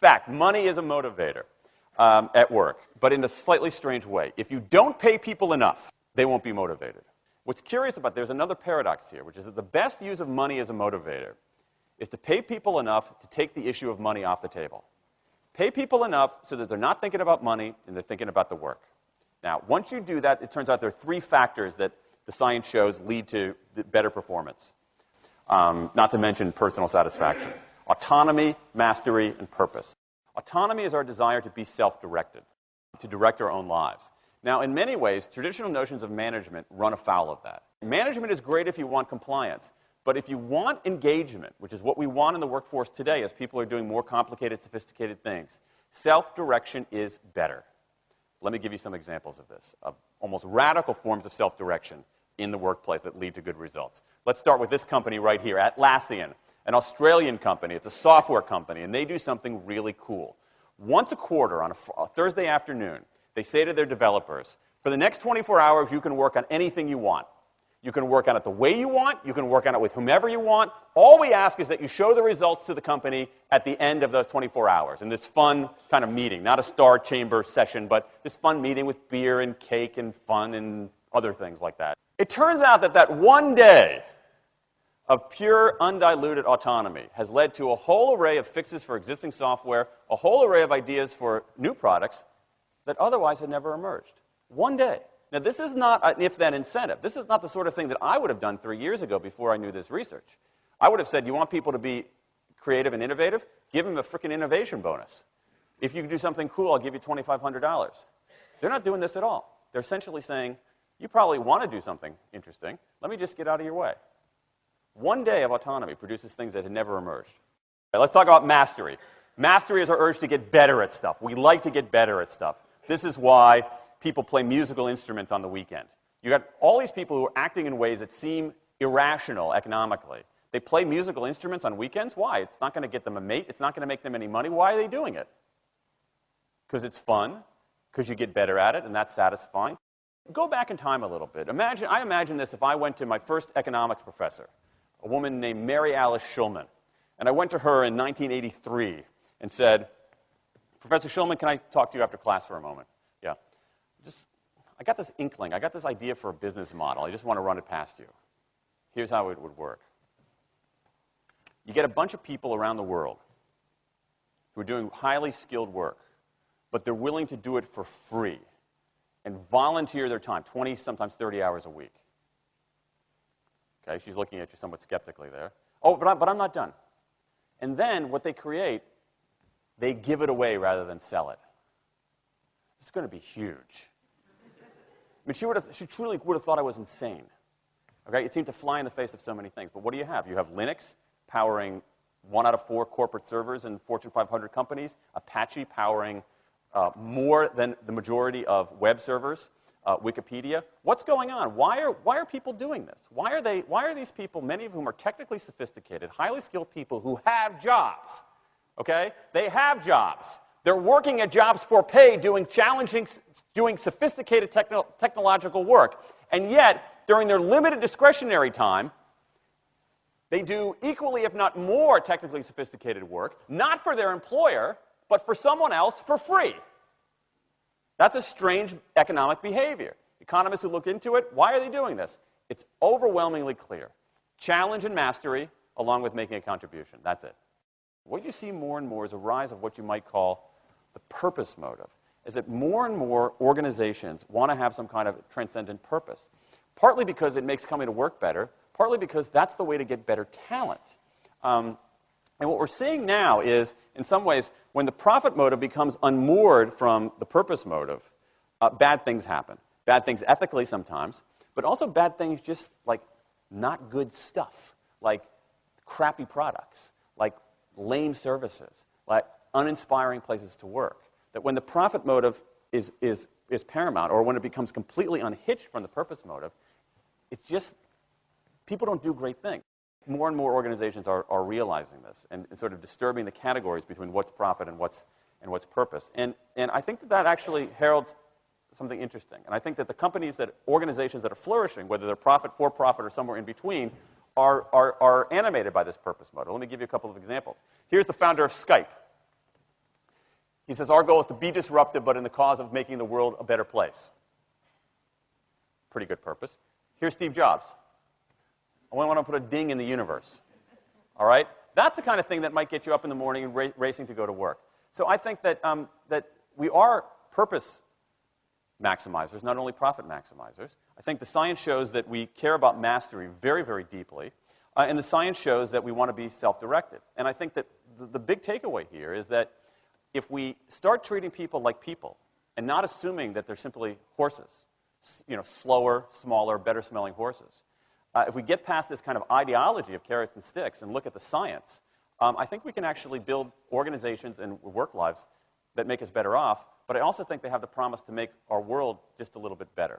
fact, money is a motivator at work, but in a slightly strange way. If you don't pay people enough, they won't be motivated. What's curious about, there's another paradox here, which is that the best use of money as a motivator is to pay people enough to take the issue of money off the table. Pay people enough so that they're not thinking about money and they're thinking about the work. Now, once you do that, it turns out there are three factors that the science shows lead to better performance, not to mention personal satisfaction. Autonomy, mastery, and purpose. Autonomy is our desire to be self-directed, to direct our own lives. Now, in many ways, traditional notions of management run afoul of that. Management is great if you want compliance, but if you want engagement, which is what we want in the workforce today as people are doing more complicated, sophisticated things, self-direction is better. Let me give you some examples of this, of almost radical forms of self-direction in the workplace that lead to good results. Let's start with this company right here, Atlassian, an Australian company. It's a software company, and they do something really cool. Once a quarter, on a Thursday afternoon, they say to their developers, for the next 24 hours, you can work on anything you want. You can work on it the way you want. You can work on it with whomever you want. All we ask is that you show the results to the company at the end of those 24 hours in this fun kind of meeting, not a star chamber session, but this fun meeting with beer and cake and fun and other things like that. It turns out that that one day of pure, undiluted autonomy has led to a whole array of fixes for existing software, a whole array of ideas for new products that otherwise had never emerged. One day. Now, this is not an if-then incentive. This is not the sort of thing that I would have done 3 years ago before I knew this research. I would have said, you want people to be creative and innovative? Give them a frickin' innovation bonus. If you do something cool, I'll give you $2,500. They're not doing this at all. They're essentially saying, you probably want to do something interesting. Let me just get out of your way. One day of autonomy produces things that had never emerged. Okay, let's talk about mastery. Mastery is our urge to get better at stuff. We like to get better at stuff. This is why people play musical instruments on the weekend. You got all these people who are acting in ways that seem irrational economically. They play musical instruments on weekends. Why? It's not going to get them a mate. It's not going to make them any money. Why are they doing it? Because it's fun, because you get better at it, and that's satisfying. Go back in time a little bit. I imagine this if I went to my first economics professor, a woman named Mary Alice Schulman, and I went to her in 1983 and said, Professor Schulman, can I talk to you after class for a moment? Yeah. I got this inkling. I got this idea for a business model. I just want to run it past you. Here's how it would work. You get a bunch of people around the world who are doing highly skilled work, but they're willing to do it for free and volunteer their time, 20, sometimes 30 hours a week. Okay, she's looking at you somewhat skeptically there. Oh, but I'm not done. And then what they create, they give it away rather than sell it. It's going to be huge. I mean, she truly would have thought I was insane. Okay? It seemed to fly in the face of so many things. But what do you have? You have Linux powering 1 out of 4 corporate servers in Fortune 500 companies, Apache powering more than the majority of web servers, Wikipedia. What's going on? Why are people doing this? Why are these people, many of whom are technically sophisticated, highly skilled people who have jobs? Okay? They have jobs. They're working at jobs for pay, doing sophisticated technological work. And yet, during their limited discretionary time, they do equally, if not more, technically sophisticated work, not for their employer, but for someone else for free. That's a strange economic behavior. Economists who look into it, why are they doing this? It's overwhelmingly clear. Challenge and mastery, along with making a contribution. That's it. What you see more and more is a rise of what you might call the purpose motive, is that more and more organizations want to have some kind of transcendent purpose, partly because it makes coming to work better, partly because that's the way to get better talent. And what we're seeing now is, in some ways, when the profit motive becomes unmoored from the purpose motive, bad things happen. Bad things ethically sometimes, but also bad things just like not good stuff, like crappy products, like lame services, like uninspiring places to work. That when the profit motive is paramount, or when it becomes completely unhitched from the purpose motive, it's just, people don't do great things. More and more organizations are realizing this and sort of disturbing the categories between what's profit and what's purpose. And I think that actually heralds something interesting. And I think that the organizations that are flourishing, whether they're profit, for profit, or somewhere in between, are animated by this purpose motive. Let me give you a couple of examples. Here's the founder of Skype. He says, our goal is to be disruptive, but in the cause of making the world a better place. Pretty good purpose. Here's Steve Jobs. I want to put a ding in the universe. All right? That's the kind of thing that might get you up in the morning and racing to go to work. So I think that, that we are purpose maximizers, not only profit maximizers. I think the science shows that we care about mastery very, very deeply. And the science shows that we want to be self-directed. And I think that the big takeaway here is that if we start treating people like people and not assuming that they're simply horses, slower, smaller, better-smelling horses, if we get past this kind of ideology of carrots and sticks and look at the science, I think we can actually build organizations and work lives that make us better off, but I also think they have the promise to make our world just a little bit better.